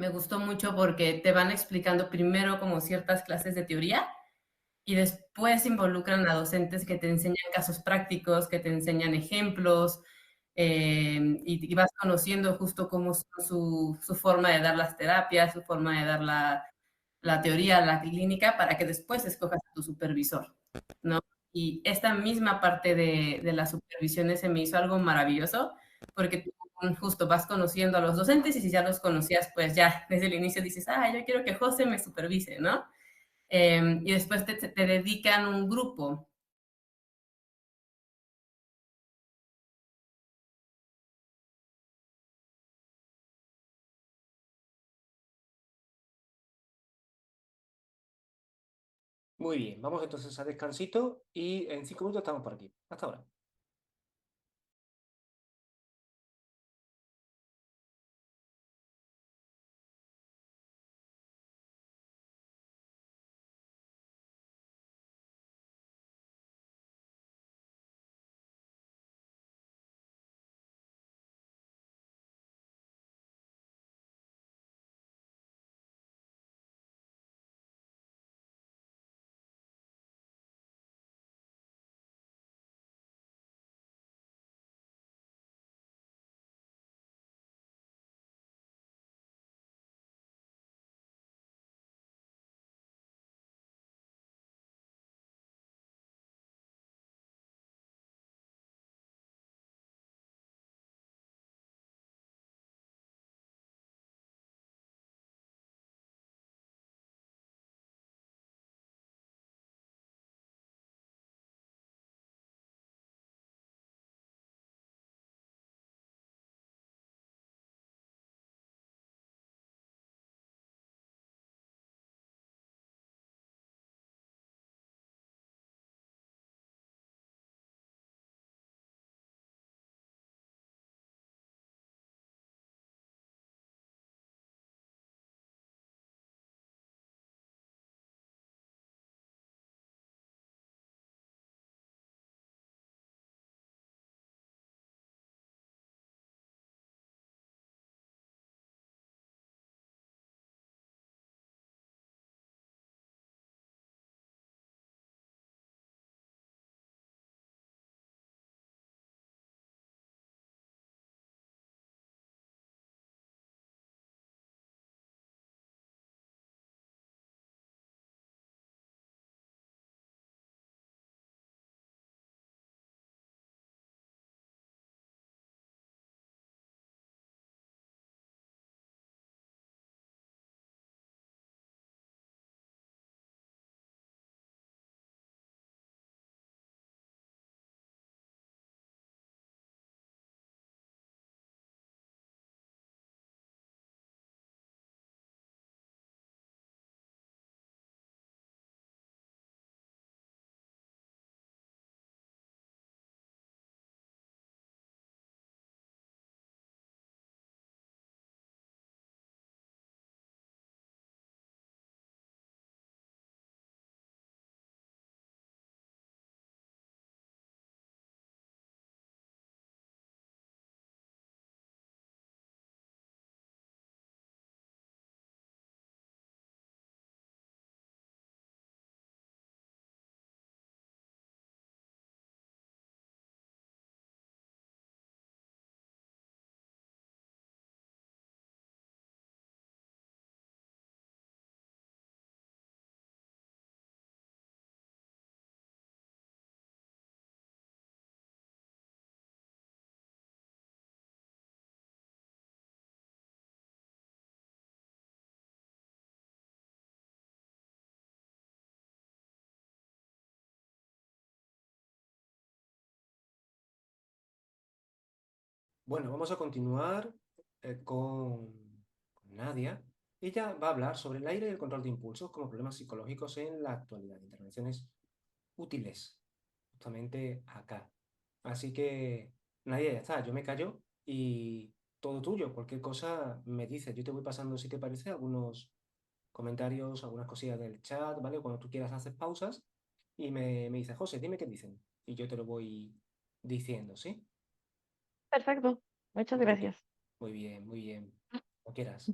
Me gustó mucho porque te van explicando primero como ciertas clases de teoría y después involucran a docentes que te enseñan casos prácticos, que te enseñan ejemplos, y vas conociendo justo cómo son su forma de dar las terapias, su forma de dar la teoría, la clínica, para que después escojas a tu supervisor, ¿no? Y esta misma parte de las supervisiones se me hizo algo maravilloso, porque tú justo vas conociendo a los docentes y si ya los conocías, pues ya desde el inicio dices, ah, yo quiero que José me supervise, ¿no? Y después te dedican un grupo. Muy bien, vamos entonces a descansito y en 5 minutos estamos por aquí. Hasta ahora. Bueno, vamos a continuar con Nadia. Ella va a hablar sobre el aire y el control de impulsos como problemas psicológicos en la actualidad. Intervenciones útiles, justamente acá. Así que, Nadia, ya está. Yo me callo y todo tuyo. Cualquier cosa me dices. Yo te voy pasando, si te parece, algunos comentarios, algunas cosillas del chat, ¿vale? Cuando tú quieras haces pausas y me dices, José, dime qué dicen. Y yo te lo voy diciendo, ¿sí? Perfecto, muchas Muy bien, gracias. muy bien, muy bien. Como quieras.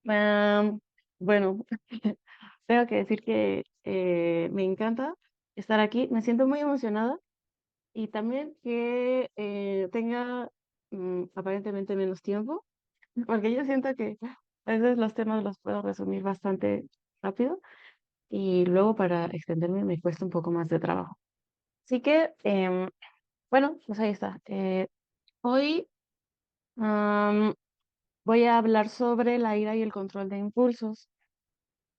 Am, bueno, tengo que decir que me encanta estar aquí. Me siento muy emocionada y también que tenga aparentemente menos tiempo, porque yo siento que a veces los temas los puedo resumir bastante rápido y luego para extenderme me cuesta un poco más de trabajo. Así que, bueno, pues ahí está. Hoy am, voy a hablar sobre la ira y el control de impulsos,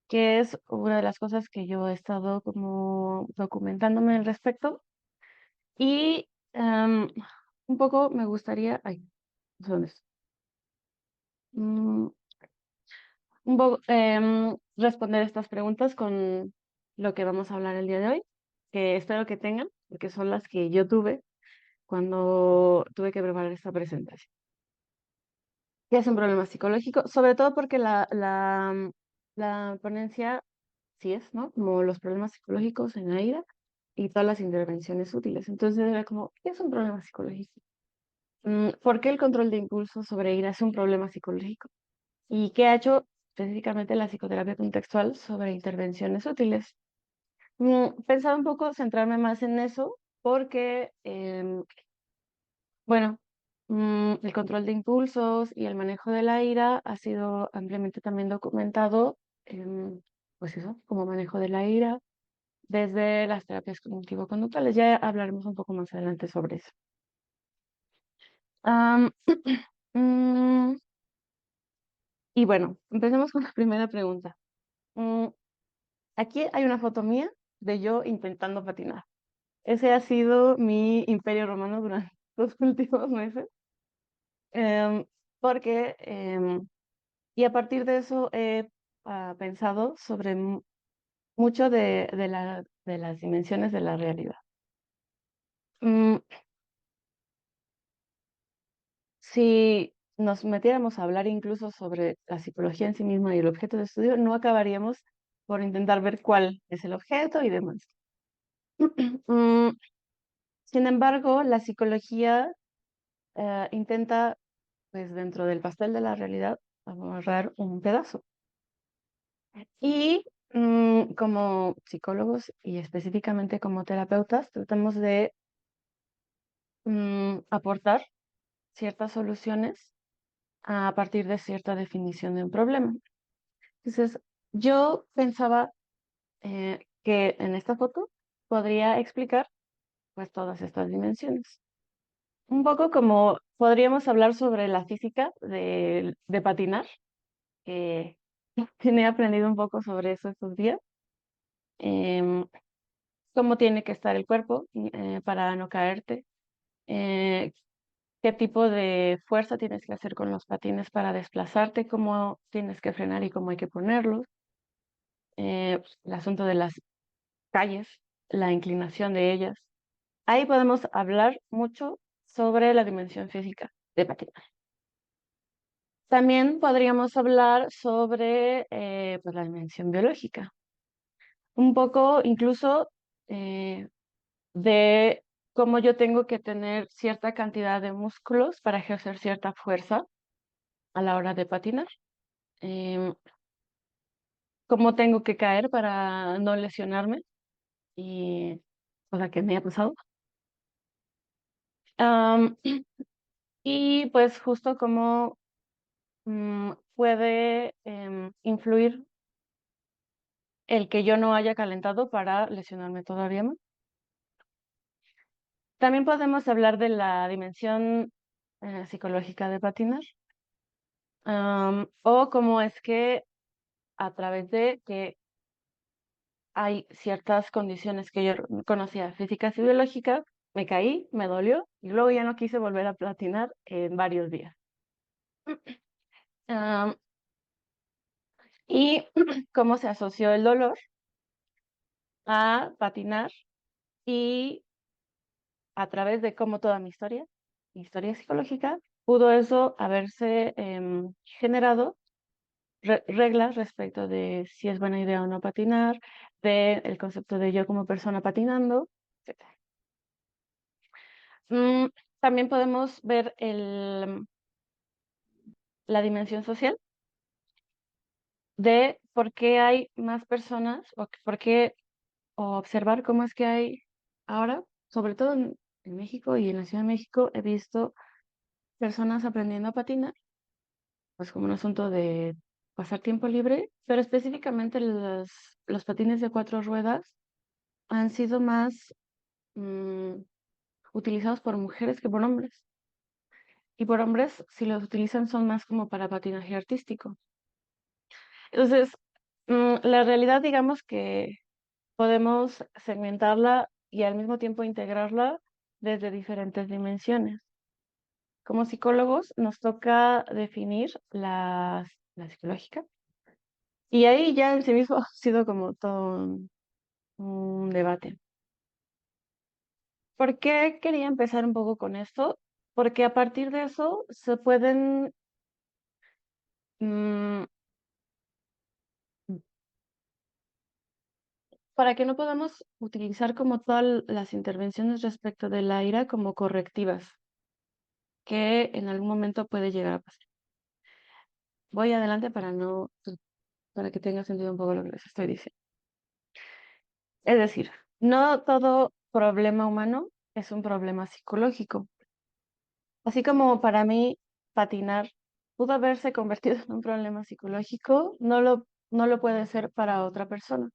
que es una de las cosas que yo he estado como documentándome al respecto. Y un poco me gustaría, ay, ¿dónde está? Mm, un poco responder estas preguntas con lo que vamos a hablar el día de hoy, que espero que tengan, porque son las que yo tuve cuando tuve que preparar esta presentación. ¿Qué es un problema psicológico? Sobre todo porque la ponencia sí es, ¿no? Como los problemas psicológicos en AIDA y todas las intervenciones útiles. Entonces era como, ¿qué es un problema psicológico? ¿Por qué el control de impulso sobre ira es un problema psicológico? ¿Y qué ha hecho específicamente la psicoterapia contextual sobre intervenciones útiles? Pensaba un poco centrarme más en eso porque, bueno, el control de impulsos y el manejo de la ira ha sido ampliamente también documentado, pues eso, como manejo de la ira desde las terapias cognitivo-conductuales. Ya hablaremos un poco más adelante sobre eso. Am, mm, y bueno, empecemos con la primera pregunta. Mm, Aquí hay una foto mía de yo intentando patinar. Ese ha sido mi imperio romano durante los últimos meses, em, porque, y a partir de eso he pensado sobre mucho de las dimensiones de la realidad. Mm, Si nos metiéramos a hablar incluso sobre la psicología en sí misma y el objeto de estudio, no acabaríamos por intentar ver cuál es el objeto y demás. Mm, Sin embargo, la psicología intenta, pues dentro del pastel de la realidad, agarrar un pedazo. Y como psicólogos y específicamente como terapeutas, tratamos de aportar ciertas soluciones a partir de cierta definición de un problema. Entonces, yo pensaba que en esta foto podría explicar pues todas estas dimensiones. Un poco como podríamos hablar sobre la física de patinar, que he aprendido un poco sobre eso estos días. em, Cómo tiene que estar el cuerpo para no caerte, eh, qué tipo de fuerza tienes que hacer con los patines para desplazarte, cómo tienes que frenar y cómo hay que ponerlos, el asunto de las calles, la inclinación de ellas. Ahí podemos hablar mucho sobre la dimensión física de patinar. También podríamos hablar sobre pues la dimensión biológica, un poco incluso eh, de cómo yo tengo que tener cierta cantidad de músculos para ejercer cierta fuerza a la hora de patinar, em, cómo tengo que caer para no lesionarme, y cosa que me ha pasado. Am, y pues justo cómo puede influir el que yo no haya calentado para lesionarme todavía más. También podemos hablar de la dimensión psicológica de patinar, o cómo es que a través de que hay ciertas condiciones que yo conocía, físicas y biológicas, me caí, me dolió y luego ya no quise volver a patinar en varios días. Am, y cómo se asoció el dolor a patinar y a través de cómo toda mi historia psicológica, pudo eso haberse generado reglas respecto de si es buena idea o no patinar, de el concepto de yo como persona patinando, etc. Mm, También podemos ver la dimensión social, de por qué hay más personas o por qué o observar cómo es que hay ahora, sobre todo en México y en la Ciudad de México, he visto personas aprendiendo a patinar, pues como un asunto de pasar tiempo libre, pero específicamente los patines de 4 ruedas han sido más mm, utilizados por mujeres que por hombres. Y por hombres, si los utilizan, son más como para patinaje artístico. Entonces, la realidad, digamos que podemos segmentarla y al mismo tiempo integrarla desde diferentes dimensiones. Como psicólogos nos toca definir la psicológica y ahí ya en sí mismo ha sido como todo un debate. ¿Por qué quería empezar un poco con esto? Porque a partir de eso se pueden, mm, para que no podamos utilizar como todas las intervenciones respecto de la ira como correctivas, que en algún momento puede llegar a pasar. Voy adelante para no, para que tenga sentido un poco lo que les estoy diciendo. Es decir, no todo problema humano es un problema psicológico. Así como para mí patinar pudo haberse convertido en un problema psicológico, no lo puede ser para otra persona.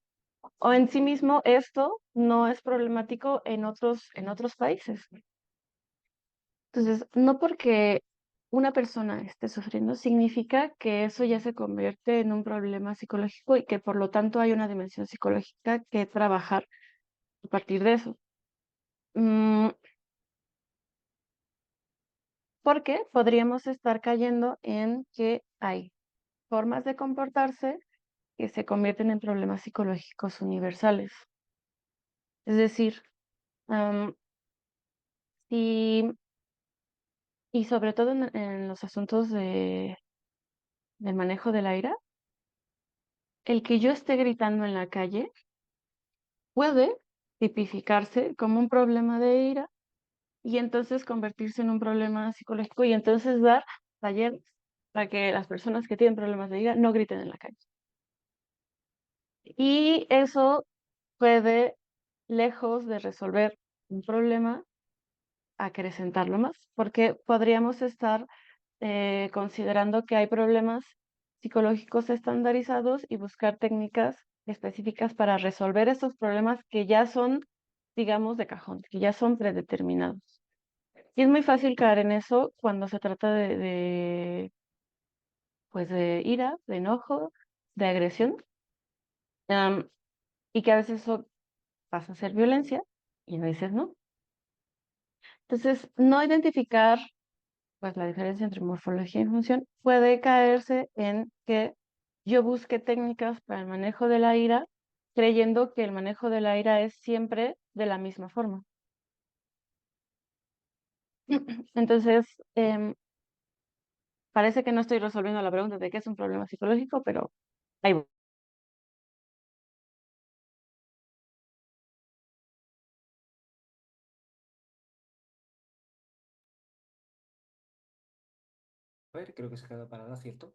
O en sí mismo esto no es problemático en otros países. Entonces, no porque una persona esté sufriendo significa que eso ya se convierte en un problema psicológico y que por lo tanto hay una dimensión psicológica que trabajar a partir de eso. Mm, Porque podríamos estar cayendo en que hay formas de comportarse que se convierten en problemas psicológicos universales. Es decir, am, si, y sobre todo en los asuntos del manejo de la ira, el que yo esté gritando en la calle puede tipificarse como un problema de ira y entonces convertirse en un problema psicológico y entonces dar talleres para que las personas que tienen problemas de ira no griten en la calle. Y eso puede, lejos de resolver un problema, acrecentarlo más, porque podríamos estar considerando que hay problemas psicológicos estandarizados y buscar técnicas específicas para resolver estos problemas que ya son, digamos, de cajón, que ya son predeterminados. Y es muy fácil caer en eso cuando se trata pues de ira, de enojo, de agresión, am, y que a veces eso pasa a ser violencia y a veces no. Entonces, no identificar pues la diferencia entre morfología y función puede caerse en que yo busque técnicas para el manejo de la ira, creyendo que el manejo de la ira es siempre de la misma forma. Entonces, parece que no estoy resolviendo la pregunta de qué es un problema psicológico, pero ahí voy. A ver, creo que se ha quedado parada, ¿cierto?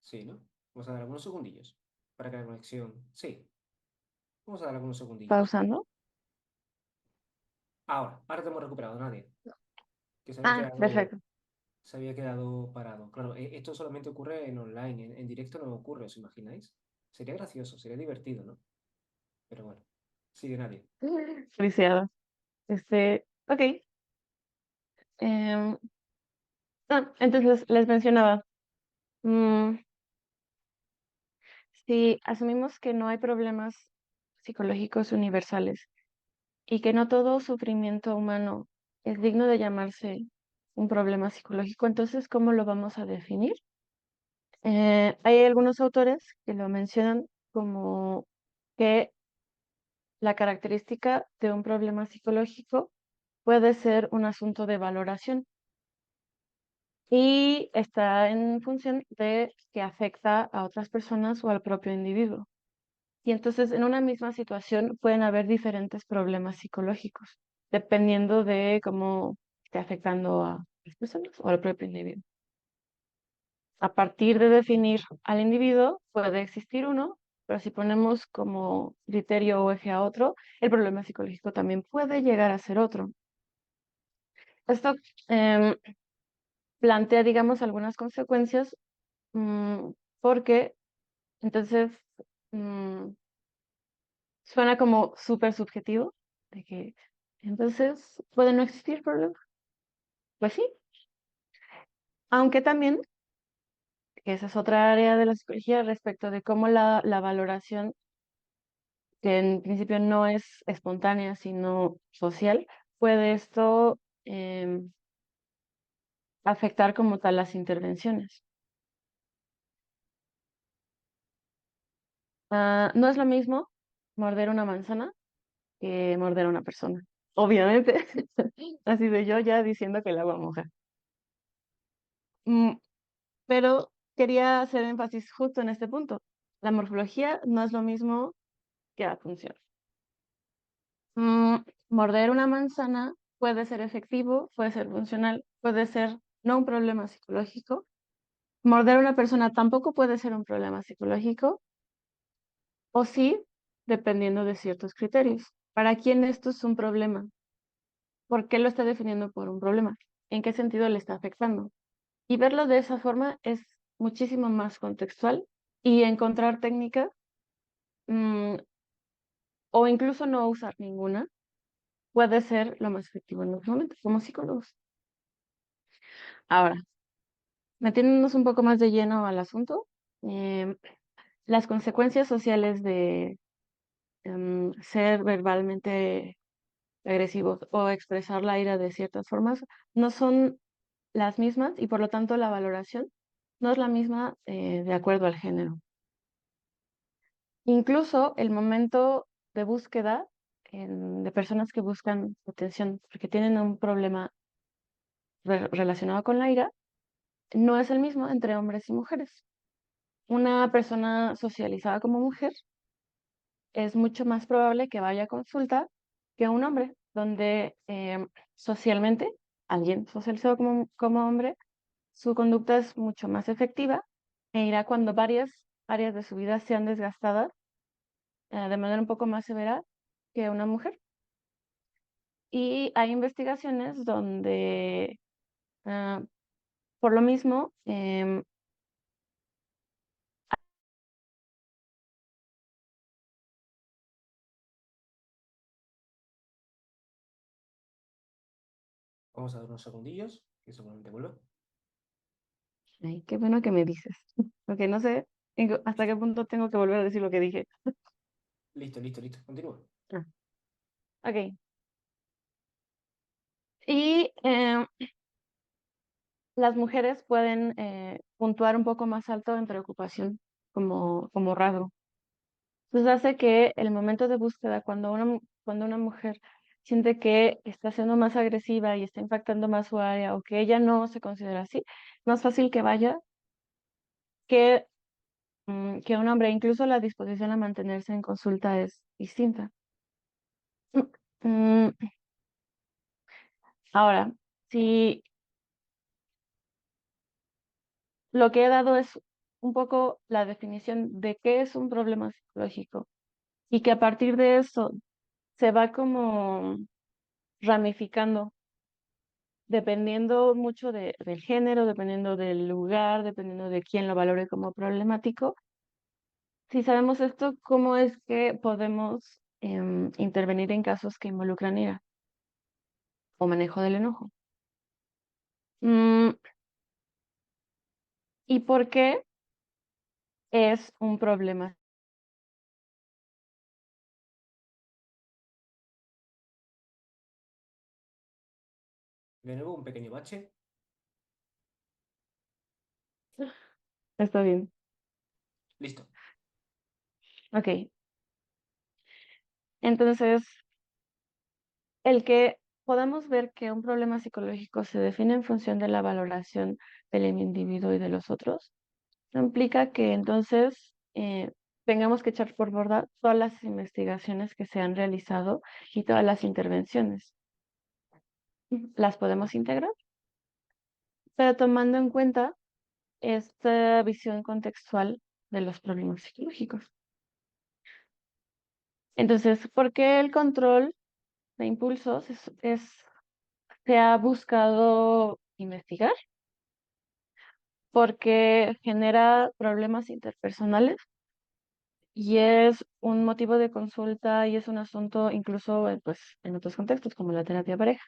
Sí, ¿no? Vamos a dar algunos segundillos para que la conexión... Sí, vamos a dar algunos segundillos. Pausando. Ahora te hemos recuperado, Nadia, que Ah, perfecto. se había quedado parado. Claro, esto solamente ocurre en online, en directo no ocurre, ¿os imagináis? Sería gracioso, sería divertido, ¿no? Pero bueno, sigue Nadia. Felicidades. Ok. em, entonces les mencionaba, mm, si asumimos que no hay problemas psicológicos universales y que no todo sufrimiento humano es digno de llamarse un problema psicológico, entonces, ¿cómo lo vamos a definir? Hay algunos autores que lo mencionan como que la característica de un problema psicológico puede ser un asunto de valoración y está en función de que afecta a otras personas o al propio individuo. Y entonces en una misma situación pueden haber diferentes problemas psicológicos, dependiendo de cómo esté afectando a las personas o al propio individuo. a partir de definir al individuo, puede existir uno, pero si ponemos como criterio o eje a otro, el problema psicológico también puede llegar a ser otro. Esto em, plantea, digamos, algunas consecuencias, porque entonces mm, suena como súper subjetivo, de que entonces puede no existir problema. Pues sí, aunque también, que esa es otra área de la psicología respecto de cómo la valoración, que en principio no es espontánea, sino social, puede esto afectar como tal las intervenciones. No es lo mismo morder una manzana que morder a una persona. Obviamente, así de yo ya diciendo que el agua moja. Mm, pero quería hacer énfasis justo en este punto. La morfología no es lo mismo que la función. Mm, morder una manzana puede ser efectivo, puede ser funcional, puede ser no un problema psicológico. Morder a una persona tampoco puede ser un problema psicológico, o sí, dependiendo de ciertos criterios. ¿Para quién esto es un problema? ¿Por qué lo está definiendo por un problema? ¿En qué sentido le está afectando? Y verlo de esa forma es muchísimo más contextual y encontrar técnicas, mm, o incluso no usar ninguna puede ser lo más efectivo en los momentos como psicólogos. Ahora, metiéndonos un poco más de lleno al asunto, em, las consecuencias sociales de ser verbalmente agresivos o expresar la ira de ciertas formas no son las mismas y por lo tanto la valoración no es la misma de acuerdo al género. Incluso el momento de búsqueda de personas que buscan atención porque tienen un problema relacionado con la ira no es el mismo entre hombres y mujeres. Una persona socializada como mujer es mucho más probable que vaya a consulta que un hombre, donde socialmente alguien socializado como hombre, su conducta es mucho más efectiva e irá cuando varias áreas de su vida sean desgastadas de manera un poco más severa que una mujer. Y hay investigaciones donde, ah, por lo mismo, Vamos a dar unos segundillos, que seguramente vuelve. ay, qué bueno que me dices, porque no sé hasta qué punto tengo que volver a decir lo que dije. Listo, listo, listo. Continúa. Ah, ok. Y las mujeres pueden puntuar un poco más alto en preocupación como rasgo. Entonces hace que el momento de búsqueda, cuando una mujer siente que está siendo más agresiva y está impactando más su área o que ella no se considera así, más fácil que vaya que, que un hombre. Incluso la disposición a mantenerse en consulta es distinta. Mm, Ahora, si lo que he dado es un poco la definición de qué es un problema psicológico y que a partir de eso se va como ramificando dependiendo mucho del género, dependiendo del lugar, dependiendo de quién lo valore como problemático. Si sabemos esto, ¿cómo es que podemos intervenir en casos que involucran ira o manejo del enojo? Mm, ¿Y por qué es un problema? De nuevo, un pequeño bache. Está bien. Listo. Ok. Entonces, el que podamos ver que un problema psicológico se define en función de la valoración del individuo y de los otros no implica que entonces tengamos que echar por borda todas las investigaciones que se han realizado y todas las intervenciones. Las podemos integrar, pero tomando en cuenta esta visión contextual de los problemas psicológicos. Entonces, ¿por qué el control de impulsos se ha buscado investigar? Porque genera problemas interpersonales y es un motivo de consulta y es un asunto incluso pues, en otros contextos como la terapia de pareja,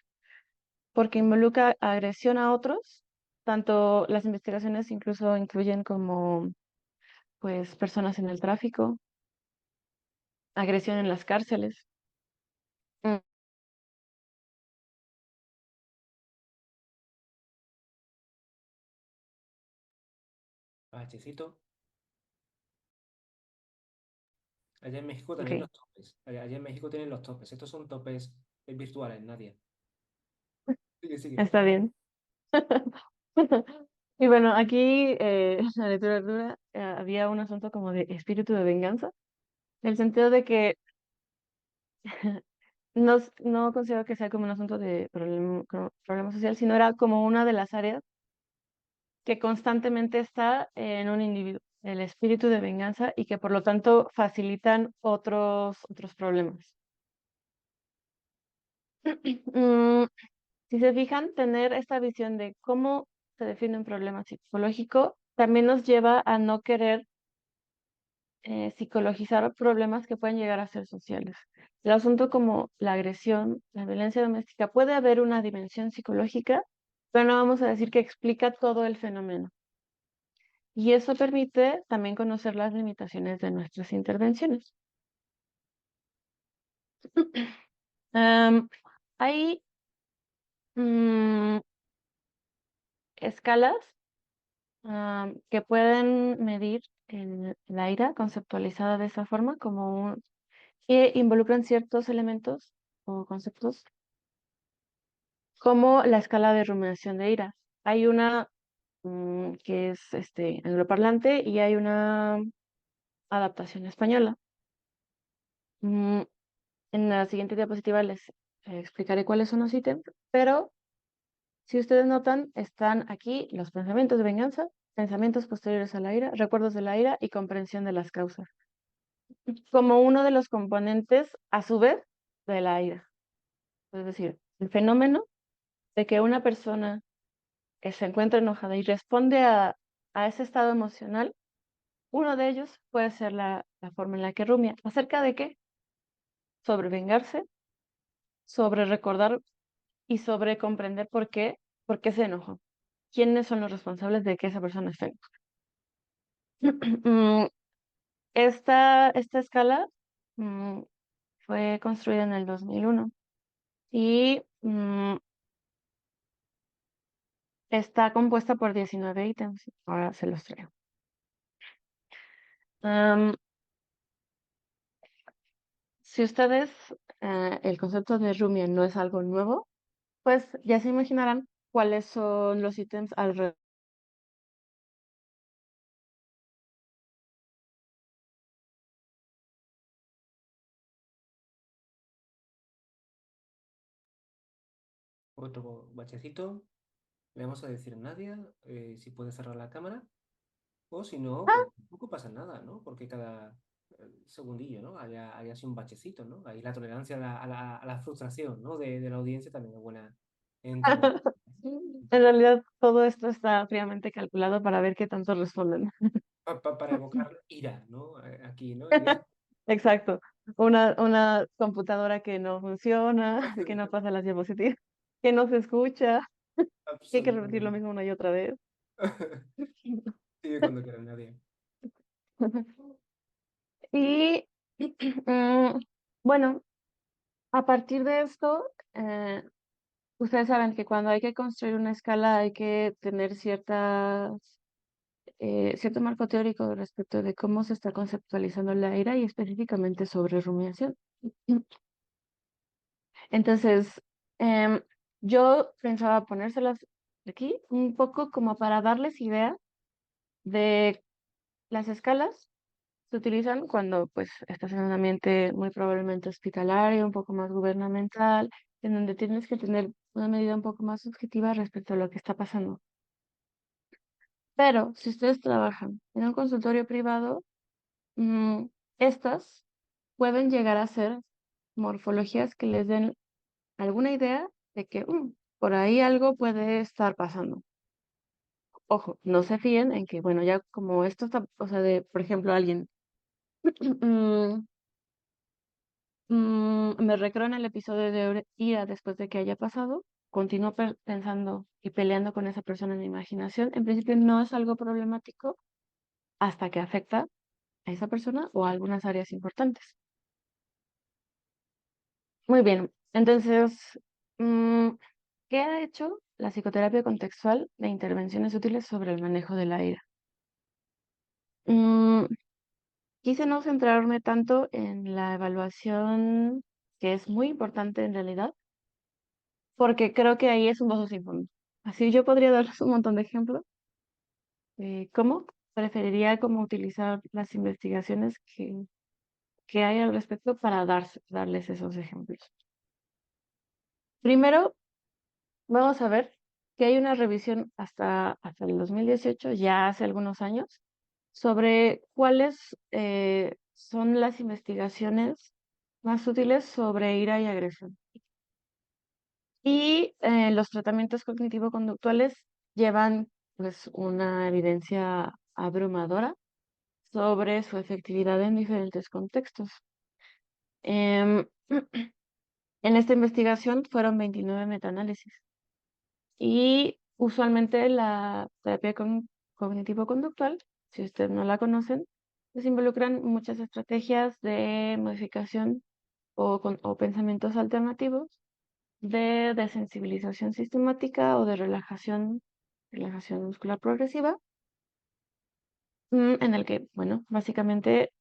porque involucra agresión a otros, tanto las investigaciones incluso incluyen como pues personas en el tráfico, agresión en las cárceles. Mm, Bachecito. Allá en México ok, tenéis los topes. Allá en México tienen los topes. Estos son topes virtuales, Nadia. Sigue, sigue. está bien. Y bueno, aquí en la literatura había un asunto como de espíritu de venganza, en el sentido de que no considero que sea como un asunto de problema social, sino era como una de las áreas que constantemente está en un individuo, el espíritu de venganza, y que por lo tanto facilitan otros problemas. Mm, si se fijan, tener esta visión de cómo se define un problema psicológico también nos lleva a no querer psicologizar problemas que pueden llegar a ser sociales. El asunto como la agresión, la violencia doméstica, puede haber una dimensión psicológica, pero no vamos a decir que explica todo el fenómeno. Y eso permite también conocer las limitaciones de nuestras intervenciones. Am, hay mm, escalas que pueden medir la ira conceptualizada de esa forma, que involucran ciertos elementos o conceptos, como la escala de rumiación de ira. Hay una que es angloparlante y hay una adaptación española. Mm, en la siguiente diapositiva les explicaré cuáles son los ítems, pero si ustedes notan, están aquí los pensamientos de venganza, pensamientos posteriores a la ira, recuerdos de la ira y comprensión de las causas, como uno de los componentes, a su vez, de la ira. Es decir, el fenómeno de que una persona se encuentra enojada y responde a ese estado emocional, uno de ellos puede ser la forma en la que rumia. ¿Acerca de qué? Sobre vengarse, sobre recordar y sobre comprender por qué se enojó. ¿Quiénes son los responsables de que esa persona esté enojada? Mm, esta escala mm, fue construida en el 2001 y está compuesta por 19 ítems. Ahora se los traigo. Am, si ustedes, el concepto de Rumia no es algo nuevo, pues ya se imaginarán cuáles son los ítems alrededor. Otro bachecito. Le vamos a decir a Nadia si puede cerrar la cámara. O si no, pues tampoco pasa nada, ¿no? Porque cada segundillo, ¿no? Haya así un bachecito, ¿no? Ahí la tolerancia a la frustración, ¿no? De la audiencia también es buena entender. En realidad, todo esto está fríamente calculado para ver qué tanto responden. Para evocar ira, ¿no? Aquí, ¿no? Exacto. Una computadora que no funciona, que no pasa las diapositivas, que no se escucha, que hay que repetir lo Absolutamente. mismo una y otra vez. Sigue cuando quieras, Nadia. Y mm, bueno, a partir de esto, ustedes saben que cuando hay que construir una escala hay que tener cierto marco teórico respecto de cómo se está conceptualizando la ira y específicamente sobre rumiación. Entonces, yo pensaba ponérselas aquí un poco como para darles idea de las escalas se utilizan cuando pues estás en un ambiente muy probablemente hospitalario, un poco más gubernamental, en donde tienes que tener una medida un poco más subjetiva respecto a lo que está pasando. Pero si ustedes trabajan en un consultorio privado, mm, estas pueden llegar a ser morfologías que les den alguna idea de que por ahí algo puede estar pasando. Ojo, no se fíen en que, bueno, ya como esto está, o sea, de, por ejemplo, alguien mm, me recreo en el episodio de ira después de que haya pasado, continúo pensando y peleando con esa persona en mi imaginación. En principio no es algo problemático hasta que afecta a esa persona o a algunas áreas importantes. Muy bien, entonces, mm, ¿qué ha hecho la psicoterapia contextual de intervenciones útiles sobre el manejo de la ira? Mm, Quise no centrarme tanto en la evaluación, que es muy importante en realidad, porque creo que ahí es un pozo sin fondo. Así yo podría darles un montón de ejemplos de cómo preferiría como utilizar las investigaciones que hay al respecto para darles esos ejemplos. Primero, vamos a ver que hay una revisión hasta el 2018, ya hace algunos años, sobre cuáles son las investigaciones más útiles sobre ira y agresión. Y los tratamientos cognitivo-conductuales llevan pues una evidencia abrumadora sobre su efectividad en diferentes contextos. Em, en esta investigación fueron 29 metaanálisis y usualmente la terapia cognitivo-conductual, si ustedes no la conocen, pues involucran muchas estrategias de modificación o pensamientos alternativos de desensibilización sistemática o de relajación muscular progresiva, en el que, bueno, básicamente,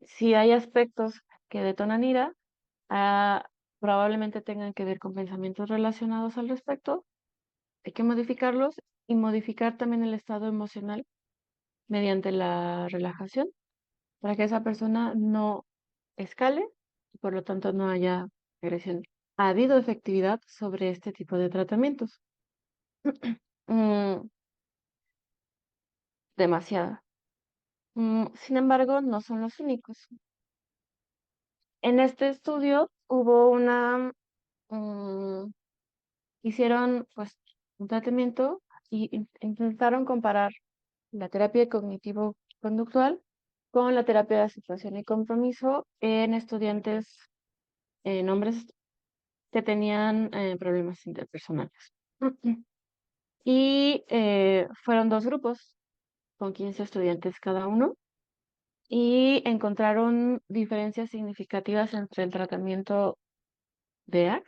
si hay aspectos que detonan ira, ah, probablemente tengan que ver con pensamientos relacionados al respecto, hay que modificarlos y modificar también el estado emocional mediante la relajación para que esa persona no escale y por lo tanto no haya agresión. Ha habido efectividad sobre este tipo de tratamientos. Mm, Demasiada. Sin embargo, no son los únicos. En este estudio hubo hicieron pues un tratamiento y intentaron comparar la terapia cognitivo-conductual con la terapia de aceptación y compromiso en estudiantes, en hombres que tenían problemas interpersonales. Y fueron dos grupos con 15 estudiantes cada uno y encontraron diferencias significativas entre el tratamiento de ACT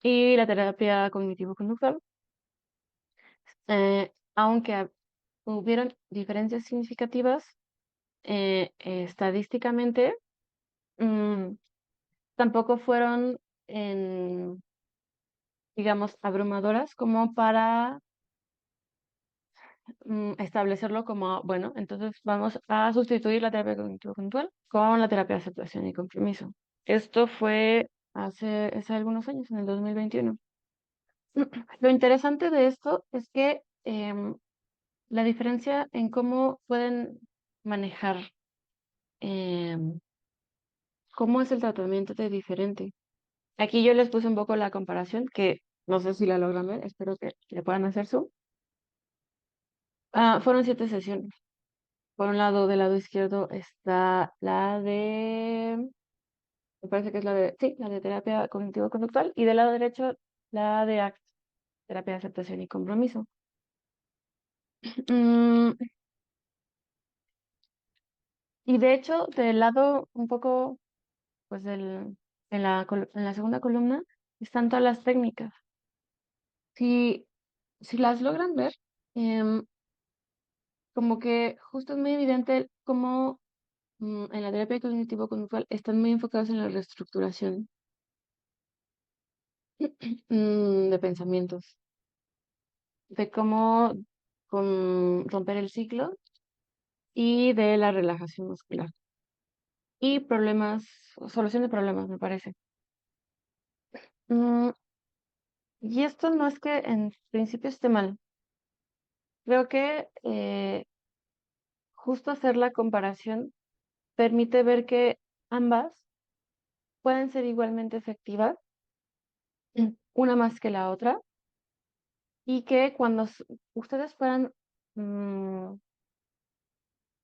y la terapia cognitivo-conductual, aunque hubieron diferencias significativas estadísticamente, mm, tampoco fueron digamos, abrumadoras como para establecerlo como, bueno, entonces vamos a sustituir la terapia cognitivo-conductual con la terapia de aceptación y compromiso. Esto fue hace algunos años, en el 2021. Lo interesante de esto es que la diferencia en cómo pueden manejar, em, cómo es el tratamiento de diferente. Aquí yo les puse un poco la comparación, que no sé si la logran ver, espero que le puedan hacer zoom. Fueron 7 sesiones. Por un lado, del lado izquierdo está me parece que es sí, la de terapia cognitivo-conductual, y del lado derecho, la de ACT, terapia de aceptación y compromiso. Mm, y de hecho, del lado un poco, pues en la segunda columna, están todas las técnicas. Si, si las logran ver, em, como que justo es muy evidente cómo en la terapia cognitivo-conductual están muy enfocados en la reestructuración de pensamientos, de cómo romper el ciclo y de la relajación muscular. Y solución de problemas, me parece. Mm, Y esto no es que en principio esté mal. Creo que justo hacer la comparación permite ver que ambas pueden ser igualmente efectivas, una más que la otra, y que cuando ustedes puedan mm,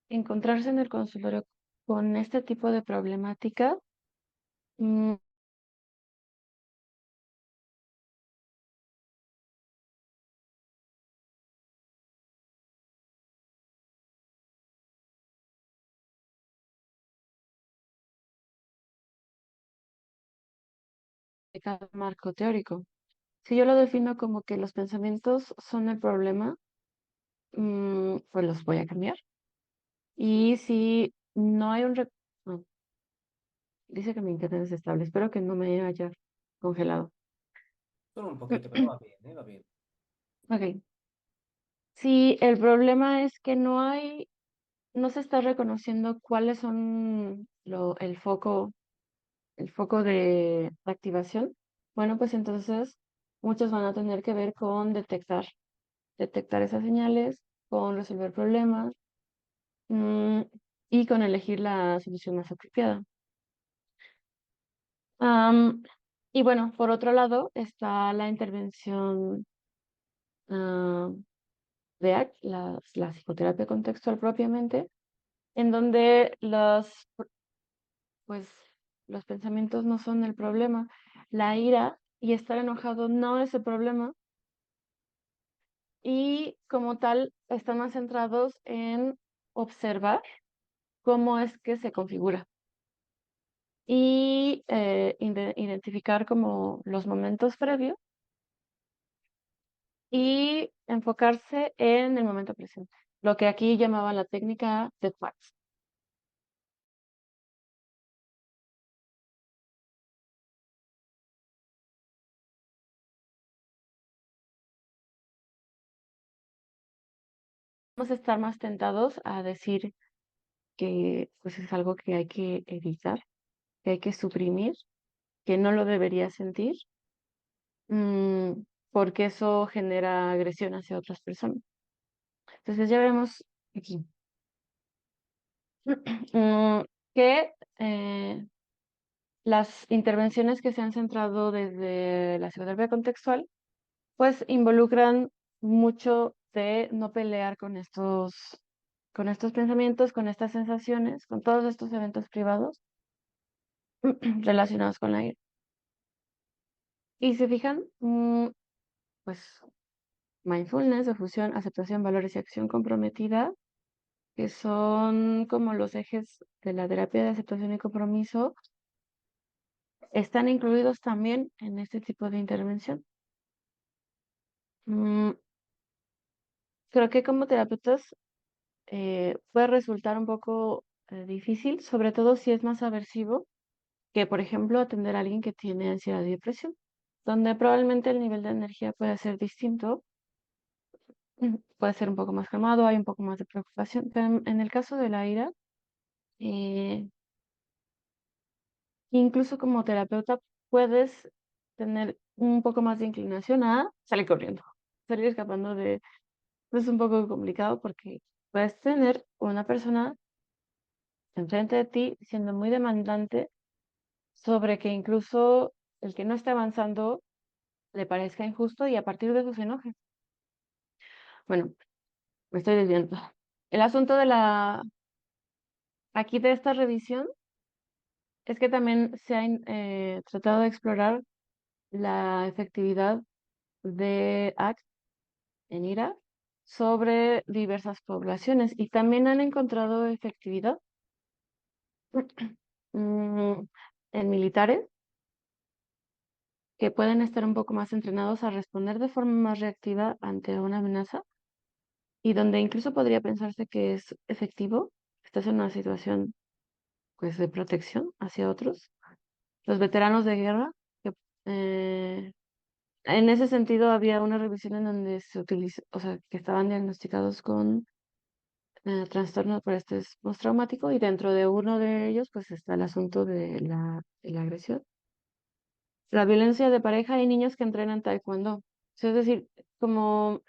encontrarse en el consultorio con este tipo de problemática, mm, de cada marco teórico. Si yo lo defino como que los pensamientos son el problema, pues los voy a cambiar. Y si no hay no, dice que mi internet es estable, espero que no me haya congelado. Solo un poquito, pero va bien, ¿eh? Va bien. Ok. Si el problema es que no se está reconociendo cuáles son el foco de activación, bueno, pues entonces muchos van a tener que ver con detectar esas señales, con resolver problemas, mm, y con elegir la solución más apropiada. Am, y bueno, por otro lado está la intervención ah, la psicoterapia contextual propiamente, en donde pues, los pensamientos no son el problema. La ira y estar enojado no es el problema. Y como tal, están más centrados en observar cómo es que se configura y identificar como los momentos previos y enfocarse en el momento presente, lo que aquí llamaban la técnica de Facts. Vamos a estar más tentados a decir que pues es algo que hay que evitar, que hay que suprimir, que no lo debería sentir, mm, porque eso genera agresión hacia otras personas. Entonces ya vemos aquí que las intervenciones que se han centrado desde la psicoterapia contextual, pues involucran mucho de no pelear con estos pensamientos, con estas sensaciones, con todos estos eventos privados relacionados con la ira. Y se fijan, pues mindfulness, difusión, aceptación, valores y acción comprometida, que son como los ejes de la terapia de aceptación y compromiso, están incluidos también en este tipo de intervención. Mm, Creo que como terapeutas puede resultar un poco difícil, sobre todo si es más aversivo que, por ejemplo, atender a alguien que tiene ansiedad y depresión, donde probablemente el nivel de energía puede ser distinto, puede ser un poco más calmado, hay un poco más de preocupación, pero en el caso de la ira, eh, incluso como terapeuta puedes tener un poco más de inclinación a salir corriendo, salir escapando de... Es un poco complicado porque puedes tener una persona enfrente de ti siendo muy demandante sobre que incluso el que no esté avanzando le parezca injusto y a partir de eso se enoje. Bueno, me estoy desviando. El asunto aquí de esta revisión es que también se ha tratado de explorar la efectividad de ACT en IRA sobre diversas poblaciones y también han encontrado efectividad mm, en militares que pueden estar un poco más entrenados a responder de forma más reactiva ante una amenaza y donde incluso podría pensarse que es efectivo, estás en una situación pues de protección hacia otros. Los veteranos de guerra, que, eh, en ese sentido había una revisión en donde se utiliza, o sea, que estaban diagnosticados con trastorno por estrés postraumático y dentro de uno de ellos pues está el asunto de la agresión. la violencia de pareja, hay niños que entrenan taekwondo. O sea, es decir, como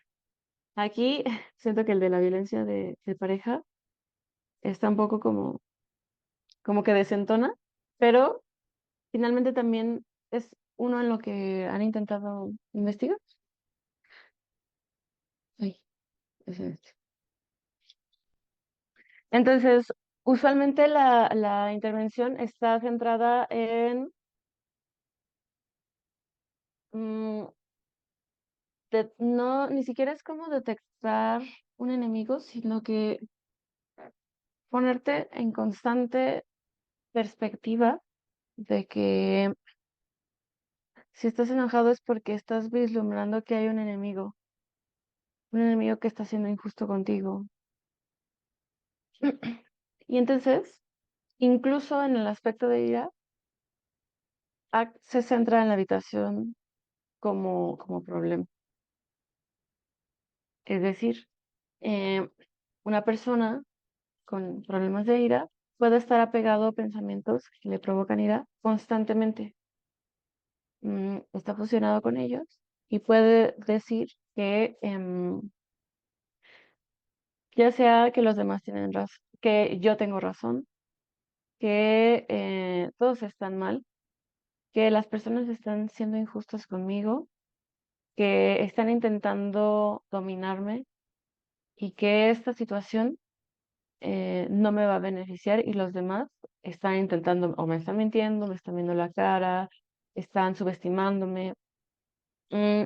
aquí siento que el de la violencia de pareja está un poco como que desentona, pero finalmente también es uno en lo que han intentado investigar. Ay, es este. Entonces, usualmente la intervención está centrada en mm, no, ni siquiera es como detectar un enemigo, sino que ponerte en constante perspectiva de que si estás enojado es porque estás vislumbrando que hay un enemigo que está siendo injusto contigo. Y entonces, incluso en el aspecto de ira, se centra en la habitación como problema. Es decir, eh, una persona con problemas de ira puede estar apegado a pensamientos que le provocan ira constantemente. Está fusionado con ellos y puede decir que ya sea que los demás tienen razón, que yo tengo razón, que todos están mal, que las personas están siendo injustas conmigo, que están intentando dominarme y que esta situación no me va a beneficiar y los demás están intentando o me están mintiendo, me están viendo la cara, están subestimándome. Mm,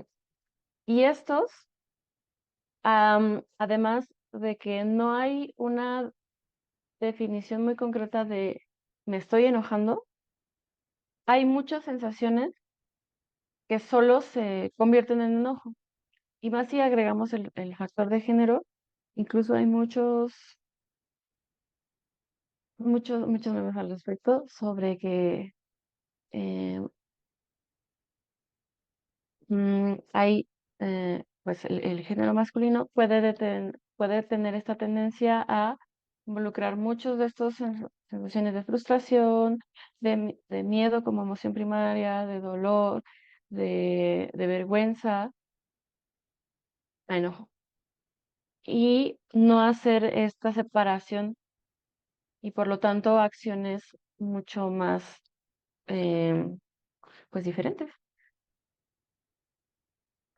y estos, además de que no hay una definición muy concreta de me estoy enojando, hay muchas sensaciones que solo se convierten en enojo. Y más si agregamos el factor de género, incluso hay muchos memes al respecto sobre que eh, hay, pues el género masculino puede tener esta tendencia a involucrar muchos de estos sensaciones de frustración, de miedo como emoción primaria, de dolor, de vergüenza, a enojo. Y no hacer esta separación y por lo tanto acciones mucho más em, pues diferentes.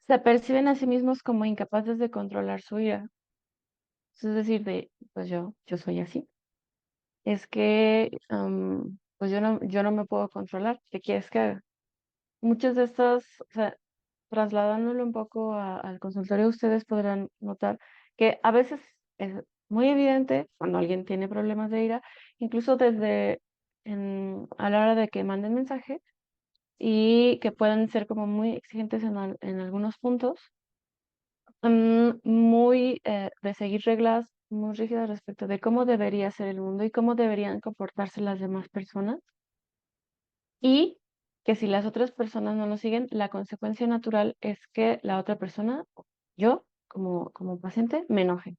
Se perciben a sí mismos como incapaces de controlar su ira. Es decir, pues yo soy así. Es que pues yo no me puedo controlar. ¿Qué quieres que haga? Muchas de estas, o sea, trasladándolo un poco al consultorio, ustedes podrán notar que a veces es muy evidente cuando alguien tiene problemas de ira, incluso desde a la hora de que manden mensaje y que pueden ser como muy exigentes en algunos puntos, muy de seguir reglas muy rígidas respecto de cómo debería ser el mundo y cómo deberían comportarse las demás personas y que si las otras personas no lo siguen, la consecuencia natural es que la otra persona, yo como paciente, me enoje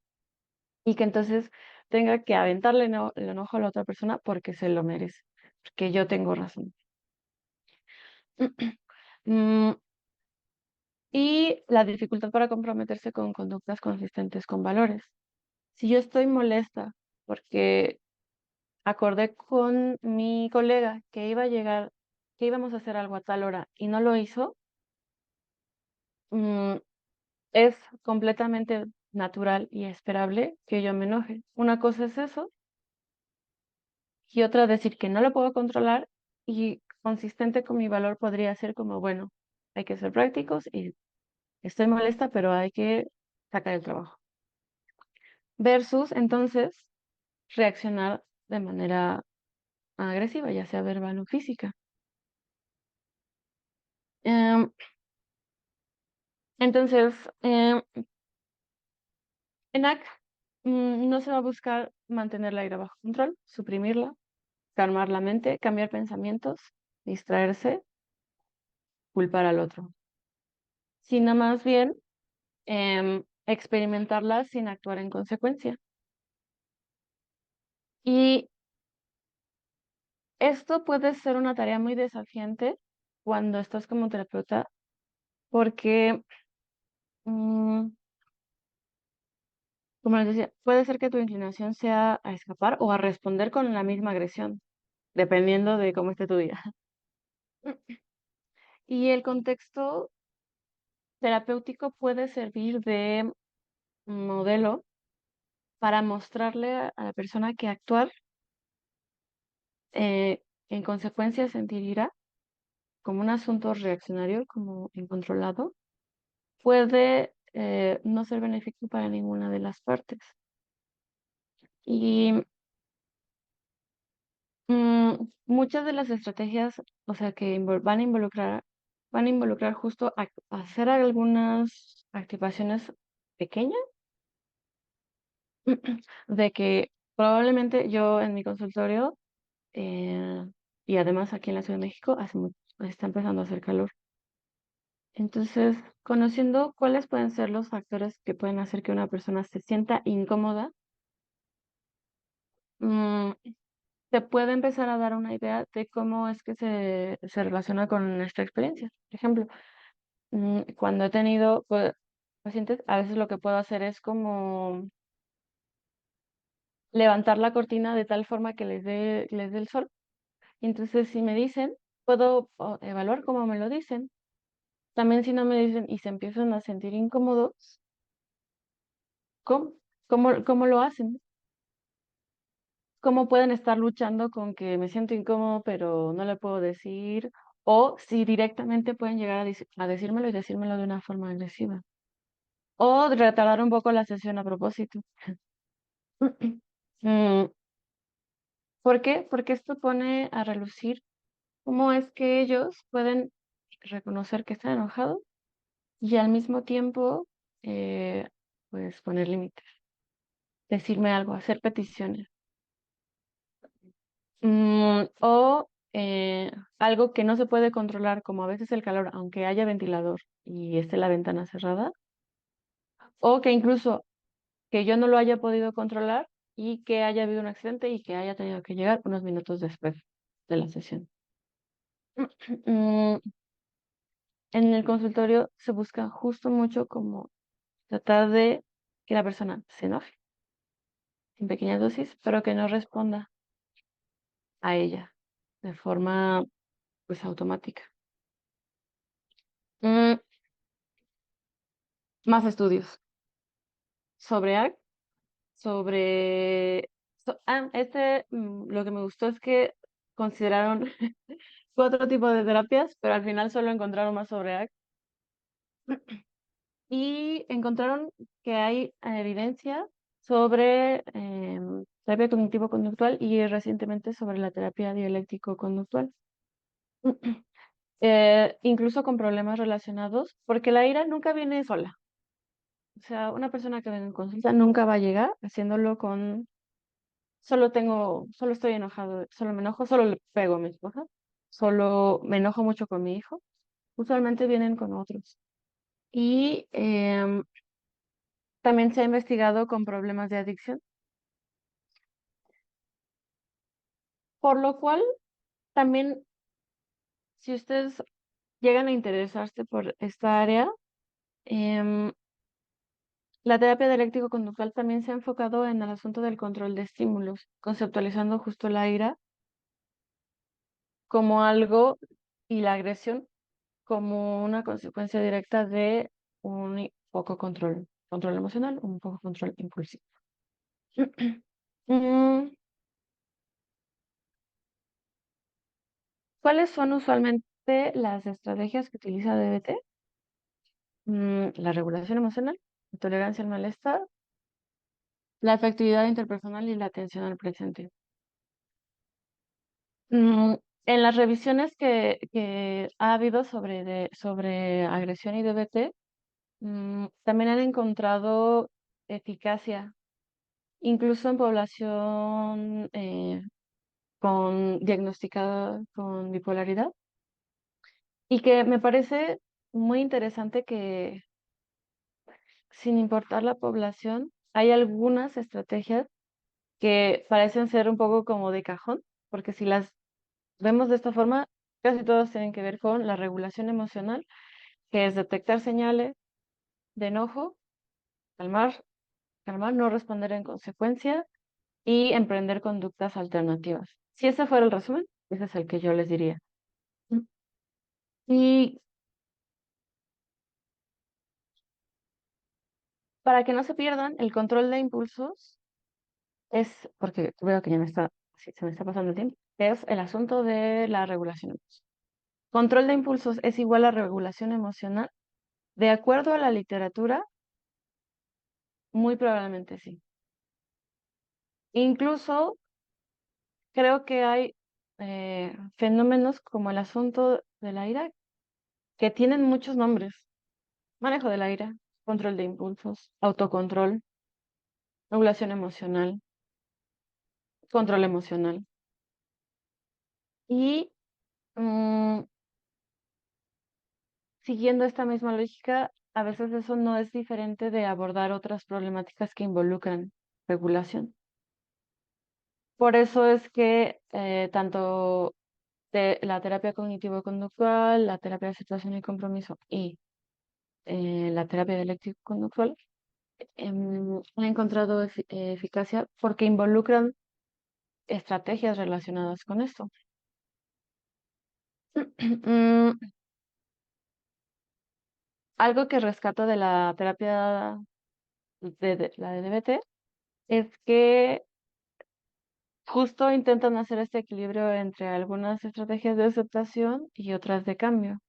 y que entonces tenga que aventarle el enojo a la otra persona porque se lo merece, porque yo tengo razón. Mm, y la dificultad para comprometerse con conductas consistentes con valores. Si yo estoy molesta porque acordé con mi colega que iba a llegar, que íbamos a hacer algo a tal hora y no lo hizo, mm, es completamente natural y esperable que yo me enoje. Una cosa es eso y otra decir que no lo puedo controlar y consistente con mi valor podría ser como, bueno, hay que ser prácticos y estoy molesta, pero hay que sacar el trabajo. Versus entonces reaccionar de manera agresiva, ya sea verbal o física. Em, entonces, en AC no se va a buscar mantener la ira bajo control, suprimirla, calmar la mente, cambiar pensamientos, distraerse, culpar al otro, sino más bien experimentarla sin actuar en consecuencia. Y esto puede ser una tarea muy desafiante cuando estás como terapeuta, porque, mm, como les decía, puede ser que tu inclinación sea a escapar o a responder con la misma agresión, dependiendo de cómo esté tu día. Y el contexto terapéutico puede servir de modelo para mostrarle a la persona que actuar en consecuencia sentir ira como un asunto reaccionario, como incontrolado, puede no ser benéfico para ninguna de las partes. Y muchas de las estrategias, o sea, que van a involucrar justo hacer algunas activaciones pequeñas de que probablemente yo en mi consultorio, eh, y además aquí en la Ciudad de México, está empezando a hacer calor. Entonces, conociendo cuáles pueden ser los factores que pueden hacer que una persona se sienta incómoda, mm, te puede empezar a dar una idea de cómo es que se relaciona con esta experiencia. Por ejemplo, cuando he tenido pues, pacientes, a veces lo que puedo hacer es como levantar la cortina de tal forma que les dé el sol. Y entonces, si me dicen, puedo evaluar cómo me lo dicen. También si no me dicen y se empiezan a sentir incómodos, ¿cómo, cómo lo hacen? ¿Cómo pueden estar luchando con que me siento incómodo, pero no le puedo decir? O si directamente pueden llegar a decírmelo y decírmelo de una forma agresiva. O retardar un poco la sesión a propósito. Mm, ¿Por qué? Porque esto pone a relucir cómo es que ellos pueden reconocer que están enojados y al mismo tiempo, pues poner límites, decirme algo, hacer peticiones. O algo que no se puede controlar, como a veces el calor, aunque haya ventilador y esté la ventana cerrada, o que incluso que yo no lo haya podido controlar y que haya habido un accidente y que haya tenido que llegar unos minutos después de la sesión. Mm, En el consultorio se busca justo mucho como tratar de que la persona se enoje en pequeñas dosis, pero que no responda a ella de forma pues automática. Mm, Más estudios sobre ACT, lo que me gustó es que consideraron cuatro tipos de terapias, pero al final solo encontraron más sobre ACT y encontraron que hay evidencia sobre terapia cognitivo-conductual y recientemente sobre la terapia dialéctico-conductual. Incluso con problemas relacionados, porque la ira nunca viene sola. O sea, una persona que venga en consulta nunca va a llegar haciéndolo con solo estoy enojado, solo me enojo, solo le pego a mi esposa, solo me enojo mucho con mi hijo. Usualmente vienen con otros. Y también se ha investigado con problemas de adicción, por lo cual también si ustedes llegan a interesarse por esta área, em, la terapia dialéctico-conductual también se ha enfocado en el asunto del control de estímulos, conceptualizando justo la ira como algo y la agresión como una consecuencia directa de un poco control emocional, un poco control impulsivo. Mm, ¿Cuáles son usualmente las estrategias que utiliza DBT? La regulación emocional, la tolerancia al malestar, la afectividad interpersonal y la atención al presente. Mm, en las revisiones que ha habido sobre agresión y DBT, también han encontrado eficacia, incluso en población diagnosticada con bipolaridad, y que me parece muy interesante que sin importar la población, hay algunas estrategias que parecen ser un poco como de cajón, porque si las vemos de esta forma, casi todos tienen que ver con la regulación emocional, que es detectar señales de enojo, calmar, calmar, no responder en consecuencia y emprender conductas alternativas. Si ese fuera el resumen, ese es el que yo les diría. Y para que no se pierdan, el control de impulsos es, porque veo que ya me está, sí, se me está pasando el tiempo, es el asunto de la regulación emocional. Control de impulsos es igual a regulación emocional. De acuerdo a la literatura, muy probablemente sí. Incluso creo que hay fenómenos como el asunto de la ira que tienen muchos nombres. Manejo de la ira, control de impulsos, autocontrol, regulación emocional, control emocional. Y mm, siguiendo esta misma lógica, a veces eso no es diferente de abordar otras problemáticas que involucran regulación. Por eso es que tanto la terapia cognitivo-conductual, la terapia de aceptación y compromiso y la terapia dialéctico-conductual han encontrado eficacia porque involucran estrategias relacionadas con esto. Mm, algo que rescato de la terapia de la de DBT es que justo intentan hacer este equilibrio entre algunas estrategias de aceptación y otras de cambio.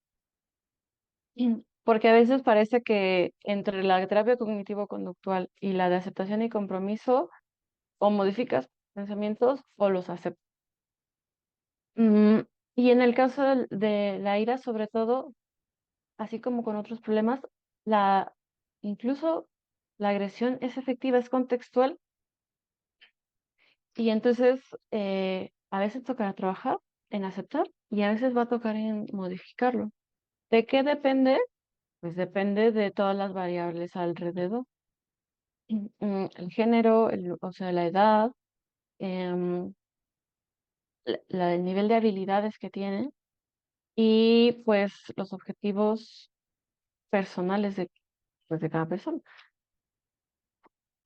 Porque a veces parece que entre la terapia cognitivo-conductual y la de aceptación y compromiso, o modificas pensamientos o los aceptas. Mm, y en el caso de la ira, sobre todo, así como con otros problemas, la, incluso la agresión es efectiva, es contextual, y entonces a veces tocará trabajar en aceptar y a veces va a tocar en modificarlo. ¿De qué depende? Pues depende de todas las variables alrededor. El género, o sea, la edad, em, el nivel de habilidades que tiene y pues los objetivos personales de, pues, de cada persona.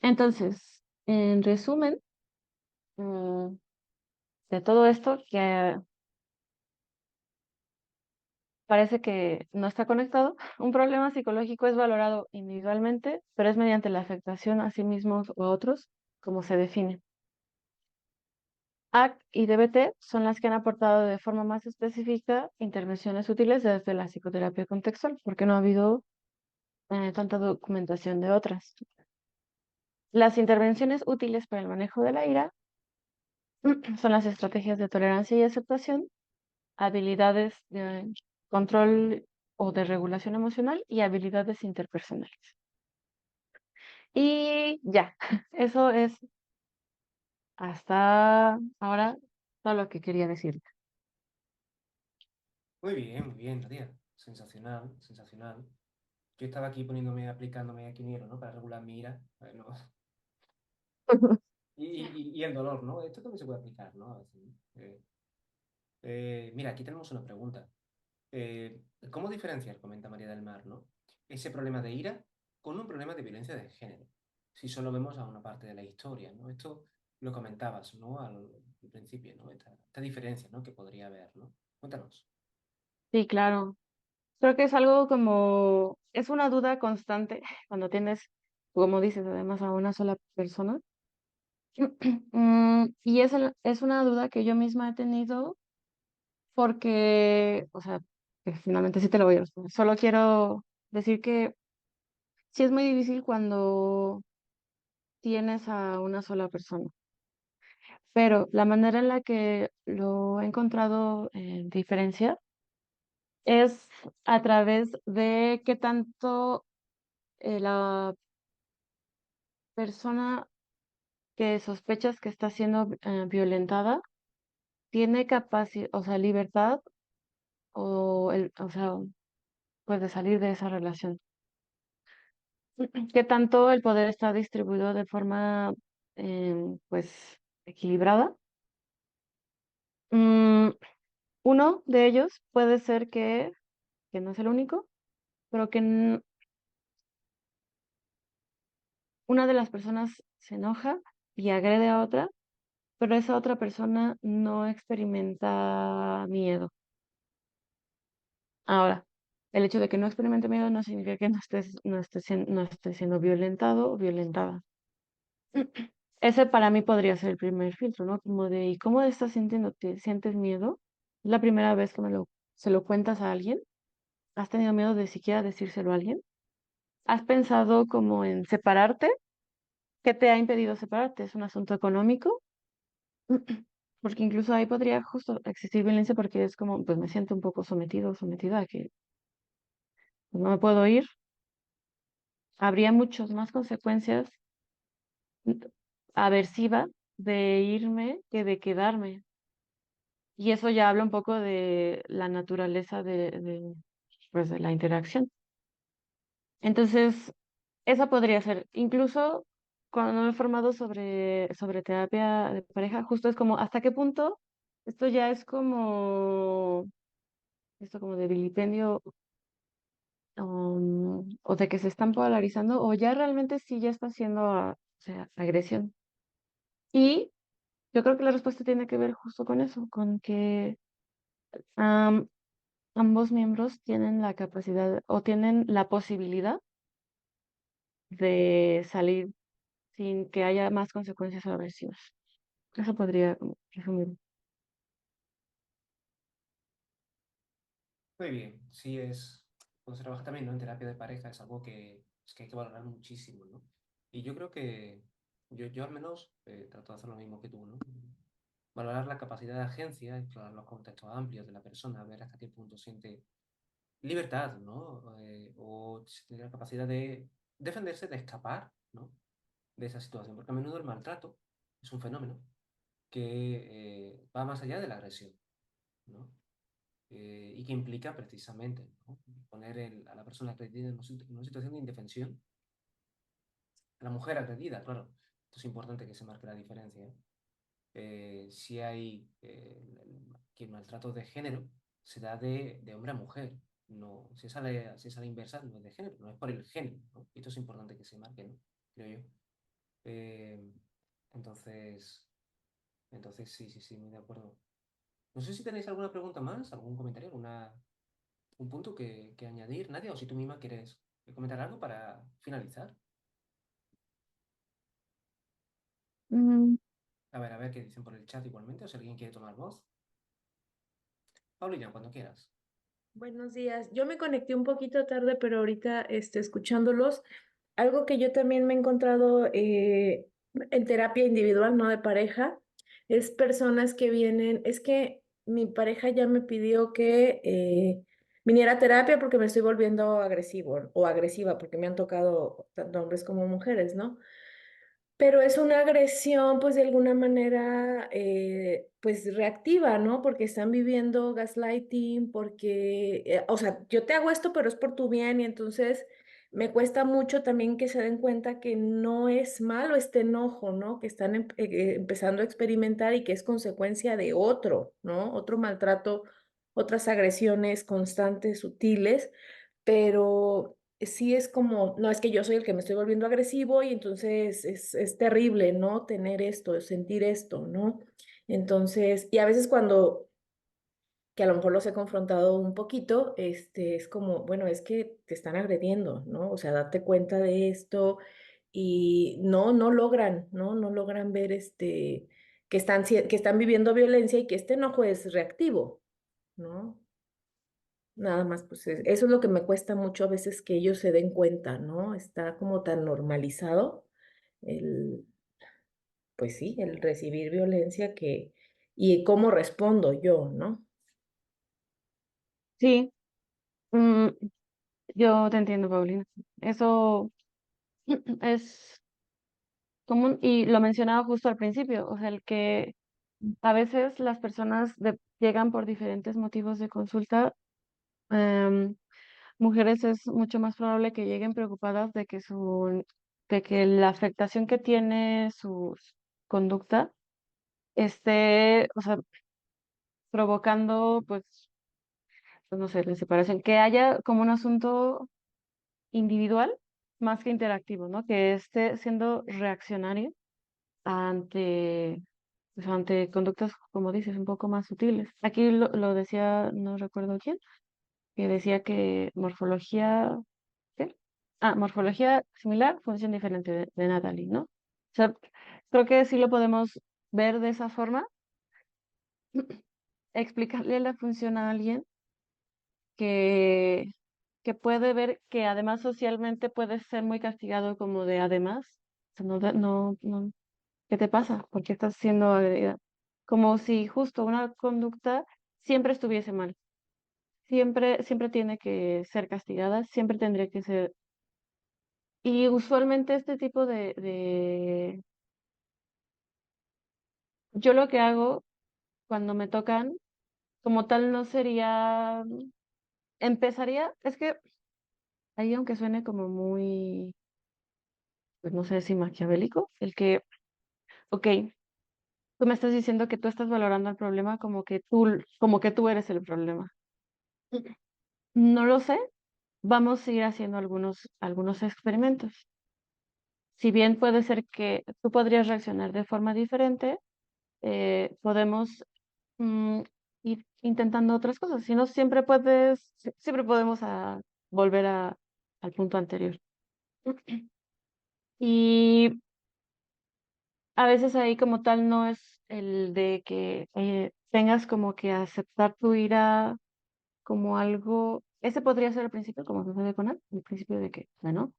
Entonces, en resumen, mm, de todo esto que parece que no está conectado, un problema psicológico es valorado individualmente, pero es mediante la afectación a sí mismos o a otros, como se define. AC y DBT son las que han aportado de forma más específica intervenciones útiles desde la psicoterapia contextual, porque no ha habido tanta documentación de otras. Las intervenciones útiles para el manejo de la ira son las estrategias de tolerancia y aceptación, habilidades de control o de regulación emocional y habilidades interpersonales. Y ya, eso es hasta ahora todo lo que quería decir. Muy bien, Nadia. Sensacional, sensacional. Yo estaba aquí poniéndome, aplicándome a Quiniero, ¿no? Para regular mi ira. Bueno, y el dolor, ¿no? Esto también se puede aplicar, ¿no? A veces, ¿no? Mira, aquí tenemos una pregunta. ¿Cómo diferenciar, comenta María del Mar, ¿no? Ese problema de ira con un problema de violencia de género? Si solo vemos a una parte de la historia, ¿no? Esto lo comentabas, ¿no? Al principio, ¿no? Esta diferencia, ¿no? Que podría haber, ¿no? Cuéntanos. Sí, claro. Creo que es algo como, es una duda constante cuando tienes, como dices, además a una sola persona. Y es una duda que yo misma he tenido porque, o sea, que finalmente sí te lo voy a responder. Solo quiero decir que sí es muy difícil cuando tienes a una sola persona, pero la manera en la que lo he encontrado diferencia es a través de qué tanto la persona que sospechas que está siendo violentada tiene capacidad, o sea, libertad o sea, pues de salir de esa relación. ¿Qué tanto el poder está distribuido de forma, pues, equilibrada? Mm, Uno de ellos puede ser que no es el único, pero que una de las personas se enoja y agrede a otra, pero esa otra persona no experimenta miedo. Ahora, el hecho de que no experimente miedo no significa que no esté siendo violentado o violentada. Ese para mí podría ser el primer filtro, ¿no? Como de, ¿y cómo estás sintiendo? ¿Te sientes miedo? ¿Es la primera vez que se lo cuentas a alguien? ¿Has tenido miedo de siquiera decírselo a alguien? ¿Has pensado como en separarte? ¿Qué te ha impedido separarte? ¿Es un asunto económico? Porque incluso ahí podría justo existir violencia porque es como, pues me siento un poco sometido o sometida a que pues, no me puedo ir. Habría muchas más consecuencias mm, aversivas de irme que de quedarme. Y eso ya habla un poco de la naturaleza pues, de la interacción. Entonces, esa podría ser. Incluso cuando me he formado sobre terapia de pareja, justo es como, ¿hasta qué punto esto ya es como, esto como de vilipendio o de que se están polarizando o ya realmente sí ya está siendo, o sea, agresión? Y yo creo que la respuesta tiene que ver justo con eso, con que am, ambos miembros tienen la capacidad o tienen la posibilidad de salir sin que haya más consecuencias aversivas. Eso podría como resumir. Muy bien, sí es, cuando se trabaja también, ¿no? En terapia de pareja es algo que hay que valorar muchísimo, ¿no? Y yo creo que yo al menos trato de hacer lo mismo que tú, ¿no? Valorar la capacidad de agencia, explorar los contextos amplios de la persona, ver hasta qué punto siente libertad, ¿no? O si tiene la capacidad de defenderse, de escapar, ¿no? De esa situación, porque a menudo el maltrato es un fenómeno que va más allá de la agresión, ¿no? Y que implica precisamente, ¿no? Poner a la persona agredida en una situación de indefensión, a la mujer agredida, claro. Esto es importante que se marque la diferencia. Si hay que el maltrato de género se da de hombre a mujer, no, si es a la inversa, no es de género, no es por el género, ¿no? Y esto es importante que se marque, ¿no? Creo yo. Eh, entonces, entonces sí, sí, sí, muy de acuerdo. No sé si tenéis alguna pregunta más, algún comentario, un punto que añadir, Nadia, o si tú misma quieres comentar algo para finalizar. Mm, A ver qué dicen por el chat igualmente, o si alguien quiere tomar voz. Paulina, cuando quieras. Buenos días. Yo me conecté un poquito tarde, pero ahorita escuchándolos, algo que yo también me he encontrado en terapia individual, no de pareja, es personas que vienen, es que mi pareja ya me pidió que viniera a terapia porque me estoy volviendo agresivo o agresiva, porque me han tocado tanto hombres como mujeres, ¿no? Pero es una agresión, pues de alguna manera, pues reactiva, ¿no? Porque están viviendo gaslighting, porque, o sea, yo te hago esto, pero es por tu bien y entonces me cuesta mucho también que se den cuenta que no es malo este enojo, ¿no? Que están empezando a experimentar y que es consecuencia de otro, ¿no? Otro maltrato, otras agresiones constantes, sutiles, pero sí es como, no es que yo soy el que me estoy volviendo agresivo y entonces es terrible, ¿no? Tener esto, sentir esto, ¿no? Entonces, y a veces cuando, que a lo mejor los he confrontado un poquito, es como, bueno, es que te están agrediendo, ¿no? O sea, date cuenta de esto y no logran, ¿no? No logran ver que están viviendo violencia y que este enojo es reactivo, ¿no? Nada más, pues eso es lo que me cuesta mucho a veces que ellos se den cuenta, ¿no? Está como tan normalizado el, pues sí, el recibir violencia y cómo respondo yo, ¿no? sí, mm, yo te entiendo, Paulina. Eso es común y lo mencionaba justo al principio, o sea, el que a veces las personas llegan por diferentes motivos de consulta. em, Mujeres es mucho más probable que lleguen preocupadas de que la afectación que tiene su conducta o sea, provocando, pues no sé, la separación, que haya como un asunto individual más que interactivo, ¿no? Que esté siendo reaccionario ante, pues, ante conductas, como dices, un poco más sutiles. Aquí lo decía, no recuerdo quién, que decía que morfología, ¿qué? Ah, morfología similar, función diferente de Natalie, ¿no? O sea, creo que sí lo podemos ver de esa forma, explicarle la función a alguien que, que puede ver que además socialmente puede ser muy castigado como de además, o sea, no, ¿qué te pasa? ¿Por qué estás siendo agredida? Como si justo una conducta siempre estuviese mal, siempre tiene que ser castigada, siempre tendría que ser. Y usualmente este tipo yo lo que hago cuando me tocan, como tal, no sería, empezaría, es que ahí aunque suene como muy, pues no sé si maquiavélico, el que, ok, tú me estás diciendo que tú estás valorando el problema como que tú eres el problema. No lo sé, vamos a ir haciendo algunos experimentos. Si bien puede ser que tú podrías reaccionar de forma diferente, podemos ir intentando otras cosas. Si no, siempre podemos volver al punto anterior. Y a veces ahí como tal no es el de que tengas como que aceptar tu ira como algo, ese podría ser el principio, como sucede con él, el principio de que, bueno,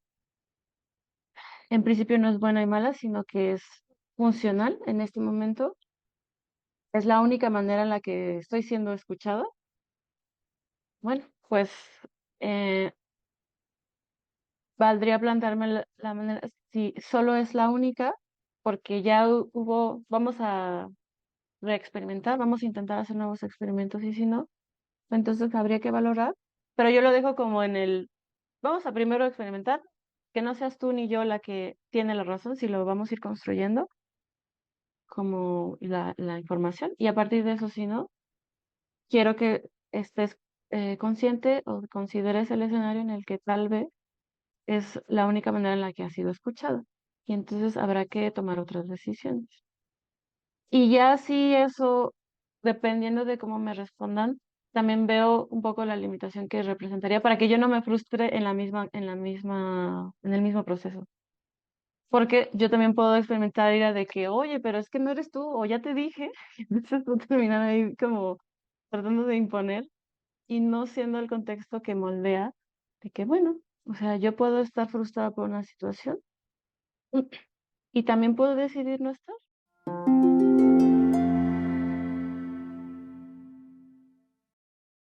en principio no es buena y mala, sino que es funcional en este momento. Es la única manera en la que estoy siendo escuchada. Bueno, pues eh, valdría plantearme la manera, si solo es la única, porque ya vamos a reexperimentar, vamos a intentar hacer nuevos experimentos y si no, entonces habría que valorar, pero yo lo dejo como vamos a primero experimentar, que no seas tú ni yo la que tiene la razón, si lo vamos a ir construyendo como la información y a partir de eso, si no, quiero que estés consciente o consideres el escenario en el que tal vez es la única manera en la que ha sido escuchado. Y entonces habrá que tomar otras decisiones. Y ya si eso, dependiendo de cómo me respondan, también veo un poco la limitación que representaría para que yo no me frustre en el mismo proceso. Porque yo también puedo experimentar ira de que, oye, pero es que no eres tú, o ya te dije, y entonces tú terminar ahí como tratando de imponer y no siendo el contexto que moldea de que, bueno, o sea, yo puedo estar frustrada por una situación y también puedo decidir no estar.